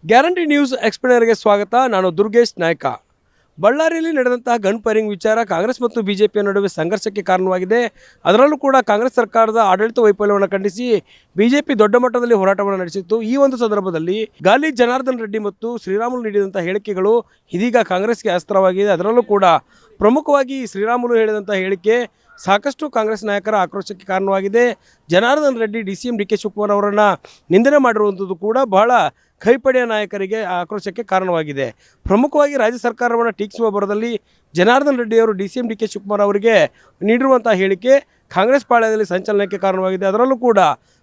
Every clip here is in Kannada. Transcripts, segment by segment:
ಗ್ಯಾರಂಟಿ ನ್ಯೂಸ್ ಎಕ್ಸ್ಪ್ಲೇನರ್ಗೆ ಸ್ವಾಗತ. ನಾನು ದುರ್ಗೇಶ್ ನಾಯ್ಕ. ಬಳ್ಳಾರಿಯಲ್ಲಿ ನಡೆದಂತಹ ಗನ್ ಫೈರಿಂಗ್ ವಿಚಾರ ಕಾಂಗ್ರೆಸ್ ಮತ್ತು ಬಿಜೆಪಿಯ ನಡುವೆ ಸಂಘರ್ಷಕ್ಕೆ ಕಾರಣವಾಗಿದೆ. ಅದರಲ್ಲೂ ಕೂಡ ಕಾಂಗ್ರೆಸ್ ಸರ್ಕಾರದ ಆಡಳಿತ ವೈಫಲ್ಯವನ್ನು ಖಂಡಿಸಿ ಬಿಜೆಪಿ ದೊಡ್ಡ ಮಟ್ಟದಲ್ಲಿ ಹೋರಾಟವನ್ನು ನಡೆಸಿತ್ತು. ಈ ಒಂದು ಸಂದರ್ಭದಲ್ಲಿ ಗಾಲಿ ಜನಾರ್ದನ್ ರೆಡ್ಡಿ ಮತ್ತು ಶ್ರೀರಾಮುಲು ನೀಡಿದಂಥ ಹೇಳಿಕೆಗಳು ಇದೀಗ ಕಾಂಗ್ರೆಸ್ಗೆ ಅಸ್ತ್ರವಾಗಿದೆ. ಅದರಲ್ಲೂ ಕೂಡ ಪ್ರಮುಖವಾಗಿ ಶ್ರೀರಾಮುಲು ಹೇಳಿದಂಥ ಹೇಳಿಕೆ ಸಾಕಷ್ಟು ಕಾಂಗ್ರೆಸ್ ನಾಯಕರ ಆಕ್ರೋಶಕ್ಕೆ ಕಾರಣವಾಗಿದೆ. ಜನಾರ್ದನ್ ರೆಡ್ಡಿ DCM DK ಶಿವಕುಮಾರ್ ಅವರನ್ನು ನಿಂದನೆ ಮಾಡಿರುವಂಥದ್ದು ಕೂಡ ಬಹಳ ಕೈಪಡೆಯ ನಾಯಕರಿಗೆ ಆಕ್ರೋಶಕ್ಕೆ ಕಾರಣವಾಗಿದೆ. ಪ್ರಮುಖವಾಗಿ ರಾಜ್ಯ ಸರ್ಕಾರವನ್ನು ಟೀಕಿಸುವ ಬರದಲ್ಲಿ ಜನಾರ್ದನ್ ರೆಡ್ಡಿಯವರು DCM DK ಶಿವಕುಮಾರ್ ಅವರಿಗೆ ನೀಡಿರುವಂಥ ಹೇಳಿಕೆ ಕಾಂಗ್ರೆಸ್ ಪಾಳ್ಯದಲ್ಲಿ ಸಂಚಲನಕ್ಕೆ ಕಾರಣವಾಗಿದೆ. ಅದರಲ್ಲೂ ಕೂಡ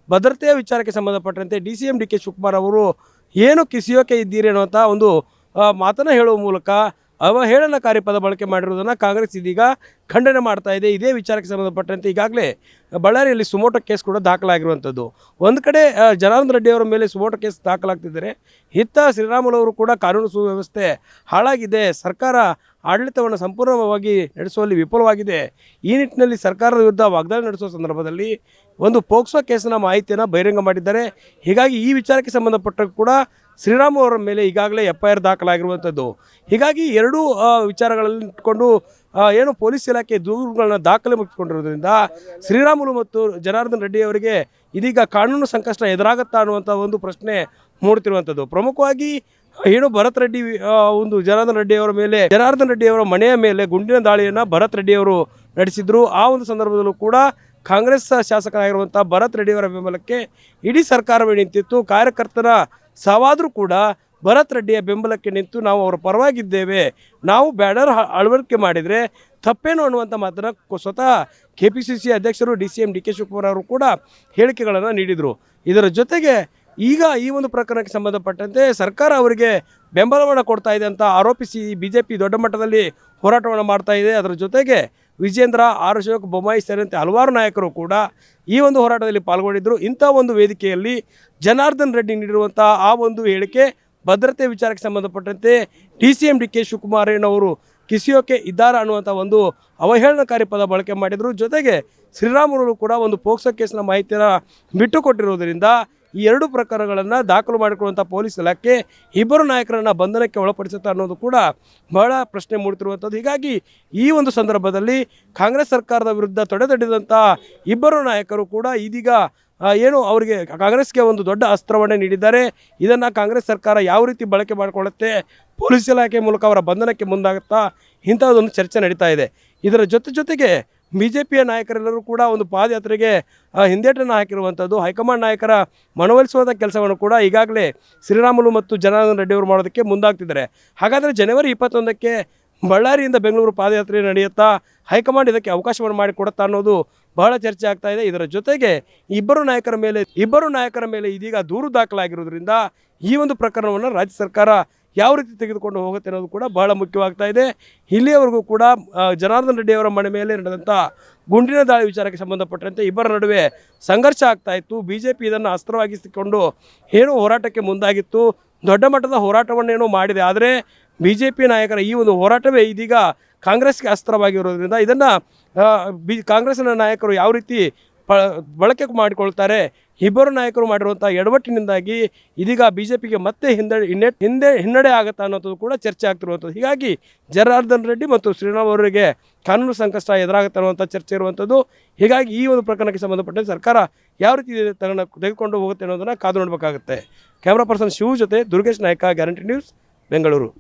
ಭದ್ರತೆಯ ವಿಚಾರಕ್ಕೆ ಸಂಬಂಧಪಟ್ಟಂತೆ DCM DK ಶಿವಕುಮಾರ್ ಅವರು ಏನು ಕಿಸಿಯೋಕೆ ಇದ್ದೀರಿ ಅನ್ನುವಂಥ ಒಂದು ಮಾತನ್ನು ಹೇಳುವ ಮೂಲಕ ಅವಹೇಳನಕಾರಿ ಪದ ಬಳಕೆ ಮಾಡಿರುವುದನ್ನು ಕಾಂಗ್ರೆಸ್ ಇದೀಗ ಖಂಡನೆ ಮಾಡ್ತಾ ಇದೆ. ಇದೇ ವಿಚಾರಕ್ಕೆ ಸಂಬಂಧಪಟ್ಟಂತೆ ಈಗಾಗಲೇ ಬಳ್ಳಾರಿಯಲ್ಲಿ ಸುಮೋಟೋ ಕೇಸ್ ಕೂಡ ದಾಖಲಾಗಿರುವಂಥದ್ದು. ಒಂದು ಕಡೆ ಜನಾರ್ದನ್ ರೆಡ್ಡಿ ಅವರ ಮೇಲೆ ಸುಮೋಟೋ ಕೇಸ್ ದಾಖಲಾಗ್ತಿದ್ದಾರೆ, ಇತ್ತ ಶ್ರೀರಾಮುಲು ಅವರು ಕೂಡ ಕಾನೂನು ಸುವ್ಯವಸ್ಥೆ ಹಾಳಾಗಿದೆ, ಸರ್ಕಾರ ಆಡಳಿತವನ್ನು ಸಂಪೂರ್ಣವಾಗಿ ನಡೆಸುವಲ್ಲಿ ವಿಫಲವಾಗಿದೆ, ಈ ನಿಟ್ಟಿನಲ್ಲಿ ಸರ್ಕಾರದ ವಿರುದ್ಧ ವಾಗ್ದಾಳಿ ನಡೆಸುವ ಸಂದರ್ಭದಲ್ಲಿ ಒಂದು ಪೋಕ್ಸೋ ಕೇಸಿನ ಮಾಹಿತಿಯನ್ನು ಬಹಿರಂಗ ಮಾಡಿದ್ದಾರೆ. ಹೀಗಾಗಿ ಈ ವಿಚಾರಕ್ಕೆ ಸಂಬಂಧಪಟ್ಟ ಕೂಡ ಶ್ರೀರಾಮುಲು ಅವರ ಮೇಲೆ ಈಗಾಗಲೇ FIR ದಾಖಲಾಗಿರುವಂಥದ್ದು. ಹೀಗಾಗಿ ಎರಡೂ ವಿಚಾರಗಳಲ್ಲಿ ಇಟ್ಕೊಂಡು ಏನು ಪೊಲೀಸ್ ಇಲಾಖೆ ದೂರುಗಳನ್ನ ದಾಖಲೆ ಮುಗಿಸಿಕೊಂಡಿರೋದ್ರಿಂದ ಶ್ರೀರಾಮುಲು ಮತ್ತು ಜನಾರ್ದನ್ ರೆಡ್ಡಿ ಅವರಿಗೆ ಇದೀಗ ಕಾನೂನು ಸಂಕಷ್ಟ ಎದುರಾಗುತ್ತಾ ಅನ್ನುವಂಥ ಒಂದು ಪ್ರಶ್ನೆ ಮೂಡ್ತಿರುವಂಥದ್ದು. ಪ್ರಮುಖವಾಗಿ ಏನು ಭರತ್ ರೆಡ್ಡಿ ಒಂದು ಜನಾರ್ದನ್ ರೆಡ್ಡಿ ಅವರ ಮನೆಯ ಮೇಲೆ ಗುಂಡಿನ ದಾಳಿಯನ್ನು ಭರತ್ ರೆಡ್ಡಿ ಅವರು ನಡೆಸಿದ್ರು. ಆ ಒಂದು ಸಂದರ್ಭದಲ್ಲೂ ಕೂಡ ಕಾಂಗ್ರೆಸ್ ಶಾಸಕರಾಗಿರುವಂಥ ಭರತ್ ರೆಡ್ಡಿ ಅವರ ಬೆಂಬಲಕ್ಕೆ ಇಡೀ ಸರ್ಕಾರವೇ ನಿಂತಿತ್ತು. ಕಾರ್ಯಕರ್ತರ ಸಾವಾದರೂ ಕೂಡ ಭರತ್ ರೆಡ್ಡಿಯ ಬೆಂಬಲಕ್ಕೆ ನಿಂತು ನಾವು ಅವರ ಪರವಾಗಿದ್ದೇವೆ, ನಾವು ಬ್ಯಾನರ್ ಅಳವಡಿಕೆ ಮಾಡಿದರೆ ತಪ್ಪೇನು ಅನ್ನುವಂಥ ಮಾತನ್ನು ಸ್ವತಃ KPCC ಅಧ್ಯಕ್ಷರು DCM DK ಶಿವಕುಮಾರ್ ಅವರು ಕೂಡ ಹೇಳಿಕೆಗಳನ್ನು ನೀಡಿದರು. ಇದರ ಜೊತೆಗೆ ಈಗ ಈ ಒಂದು ಪ್ರಕರಣಕ್ಕೆ ಸಂಬಂಧಪಟ್ಟಂತೆ ಸರ್ಕಾರ ಅವರಿಗೆ ಬೆಂಬಲವನ್ನು ಕೊಡ್ತಾ ಇದೆ ಅಂತ ಆರೋಪಿಸಿ ಬಿಜೆಪಿ ದೊಡ್ಡ ಮಟ್ಟದಲ್ಲಿ ಹೋರಾಟವನ್ನು ಮಾಡ್ತಾ ಇದೆ. ಅದರ ಜೊತೆಗೆ ವಿಜೇಂದ್ರ, ಅಶೋಕ್, ಬೊಮ್ಮಾಯಿ ಸೇರಿದಂತೆ ಹಲವಾರು ನಾಯಕರು ಕೂಡ ಈ ಒಂದು ಹೋರಾಟದಲ್ಲಿ ಪಾಲ್ಗೊಂಡಿದ್ದರು. ಇಂಥ ಒಂದು ವೇದಿಕೆಯಲ್ಲಿ ಜನಾರ್ದನ್ ರೆಡ್ಡಿ ನೀಡಿರುವಂಥ ಆ ಒಂದು ಹೇಳಿಕೆ ಭದ್ರತೆ ವಿಚಾರಕ್ಕೆ ಸಂಬಂಧಪಟ್ಟಂತೆ DCM DK ಶಿವಕುಮಾರ್ ಅವರು ಕಿಸಿಯೋಕೆ ಇದ್ದಾರಾ ಅನ್ನುವಂಥ ಒಂದು ಅವಹೇಳನಕಾರಿ ಪದ ಬಳಕೆ ಮಾಡಿದರು. ಜೊತೆಗೆ ಶ್ರೀರಾಮುಲು ಕೂಡ ಒಂದು ಪೋಕ್ಸೋ ಕೇಸಿನ ಮಾಹಿತಿಯನ್ನು ಬಿಟ್ಟುಕೊಟ್ಟಿರುವುದರಿಂದ ಈ ಎರಡು ಪ್ರಕರಣಗಳನ್ನು ದಾಖಲು ಮಾಡಿಕೊಳ್ಳುವಂಥ ಪೊಲೀಸ್ ಇಲಾಖೆ ಇಬ್ಬರು ನಾಯಕರನ್ನು ಬಂಧನಕ್ಕೆ ಒಳಪಡಿಸುತ್ತಾ ಅನ್ನೋದು ಕೂಡ ಬಹಳ ಪ್ರಶ್ನೆ ಮೂಡುತ್ತಿರುವಂಥದ್ದು. ಹೀಗಾಗಿ ಈ ಒಂದು ಸಂದರ್ಭದಲ್ಲಿ ಕಾಂಗ್ರೆಸ್ ಸರ್ಕಾರದ ವಿರುದ್ಧ ತೊಡೆತಟ್ಟಿದಂಥ ಇಬ್ಬರು ನಾಯಕರು ಕೂಡ ಇದೀಗ ಏನು ಅವರಿಗೆ ಕಾಂಗ್ರೆಸ್ಗೆ ಒಂದು ದೊಡ್ಡ ಅಸ್ತ್ರವನ್ನೇ ನೀಡಿದ್ದಾರೆ. ಇದನ್ನು ಕಾಂಗ್ರೆಸ್ ಸರ್ಕಾರ ಯಾವ ರೀತಿ ಬಳಕೆ ಮಾಡಿಕೊಳ್ಳುತ್ತೆ, ಪೊಲೀಸ್ ಇಲಾಖೆ ಮೂಲಕ ಅವರ ಬಂಧನಕ್ಕೆ ಮುಂದಾಗುತ್ತಾ, ಇಂಥದ್ದೊಂದು ಚರ್ಚೆ ನಡೀತಾ ಇದೆ. ಇದರ ಜೊತೆಗೆ ಬಿಜೆಪಿಯ ನಾಯಕರೆಲ್ಲರೂ ಕೂಡ ಒಂದು ಪಾದಯಾತ್ರೆಗೆ ಹಿಂದೇಟನ್ನು ಹಾಕಿರುವಂಥದ್ದು. ಹೈಕಮಾಂಡ್ ನಾಯಕರ ಮನವೊಲಿಸುವಂಥ ಕೆಲಸವನ್ನು ಕೂಡ ಈಗಾಗಲೇ ಶ್ರೀರಾಮುಲು ಮತ್ತು ಜನಾರ್ದನ್ ರೆಡ್ಡಿ ಅವರು ಮಾಡೋದಕ್ಕೆ ಮುಂದಾಗ್ತಿದ್ದಾರೆ. ಹಾಗಾದರೆ ಜನವರಿ 21ಕ್ಕೆ ಬಳ್ಳಾರಿಯಿಂದ ಬೆಂಗಳೂರು ಪಾದಯಾತ್ರೆ ನಡೆಯುತ್ತಾ, ಹೈಕಮಾಂಡ್ ಇದಕ್ಕೆ ಅವಕಾಶವನ್ನು ಮಾಡಿಕೊಡುತ್ತಾ ಅನ್ನೋದು ಬಹಳ ಚರ್ಚೆ ಆಗ್ತಾ ಇದೆ. ಇದರ ಜೊತೆಗೆ ಇಬ್ಬರು ನಾಯಕರ ಮೇಲೆ ಇದೀಗ ದೂರು ದಾಖಲಾಗಿರೋದ್ರಿಂದ ಈ ಒಂದು ಪ್ರಕರಣವನ್ನು ರಾಜ್ಯ ಸರ್ಕಾರ ಯಾವ ರೀತಿ ತೆಗೆದುಕೊಂಡು ಹೋಗುತ್ತೆ ಅನ್ನೋದು ಕೂಡ ಬಹಳ ಮುಖ್ಯವಾಗ್ತಾ ಇದೆ. ಇಲ್ಲಿಯವರೆಗೂ ಕೂಡ ಜನಾರ್ದನ್ ರೆಡ್ಡಿ ಅವರ ಮನೆ ಮೇಲೆ ನಡೆದಂಥ ಗುಂಡಿನ ದಾಳಿ ವಿಚಾರಕ್ಕೆ ಸಂಬಂಧಪಟ್ಟಂತೆ ಇಬ್ಬರ ನಡುವೆ ಸಂಘರ್ಷ ಆಗ್ತಾ ಇತ್ತು. ಬಿಜೆಪಿ ಇದನ್ನು ಅಸ್ತ್ರವಾಗಿಸಿಕೊಂಡು ಏನೋ ಹೋರಾಟಕ್ಕೆ ಮುಂದಾಗಿತ್ತು, ದೊಡ್ಡ ಮಟ್ಟದ ಹೋರಾಟವನ್ನೇನೋ ಮಾಡಿದೆ. ಆದರೆ ಬಿಜೆಪಿ ನಾಯಕರ ಈ ಒಂದು ಹೋರಾಟವೇ ಇದೀಗ ಕಾಂಗ್ರೆಸ್ಗೆ ಅಸ್ತ್ರವಾಗಿರೋದ್ರಿಂದ ಇದನ್ನು ಕಾಂಗ್ರೆಸ್ನ ನಾಯಕರು ಯಾವ ರೀತಿ ಬಳಕೆ ಮಾಡಿಕೊಳ್ತಾರೆ, ಇಬ್ಬರು ನಾಯಕರು ಮಾಡಿರುವಂಥ ಎಡವಟ್ಟಿನಿಂದಾಗಿ ಇದೀಗ ಬಿಜೆಪಿಗೆ ಮತ್ತೆ ಹಿನ್ನಡೆ ಆಗುತ್ತಾ ಅನ್ನೋದು ಕೂಡ ಚರ್ಚೆ ಆಗ್ತಿರುವಂಥದ್ದು. ಹೀಗಾಗಿ ಜನಾರ್ದನ್ ರೆಡ್ಡಿ ಮತ್ತು ಶ್ರೀರಾಮ್ ಅವರಿಗೆ ಕಾನೂನು ಸಂಕಷ್ಟ ಎದುರಾಗುತ್ತೆ ಅನ್ನುವಂಥ ಚರ್ಚೆ ಇರುವಂಥದ್ದು. ಹೀಗಾಗಿ ಈ ಒಂದು ಪ್ರಕರಣಕ್ಕೆ ಸಂಬಂಧಪಟ್ಟಂತೆ ಸರ್ಕಾರ ಯಾವ ರೀತಿ ತೆಗೆದುಕೊಂಡು ಹೋಗುತ್ತೆ ಅನ್ನೋದನ್ನು ಕಾದು ನೋಡಬೇಕಾಗುತ್ತೆ. ಕ್ಯಾಮ್ರಾ ಪರ್ಸನ್ ಶಿವು ಜೊತೆ ದುರ್ಗೇಶ್ ನಾಯ್ಕ, ಗ್ಯಾರಂಟಿ ನ್ಯೂಸ್, ಬೆಂಗಳೂರು.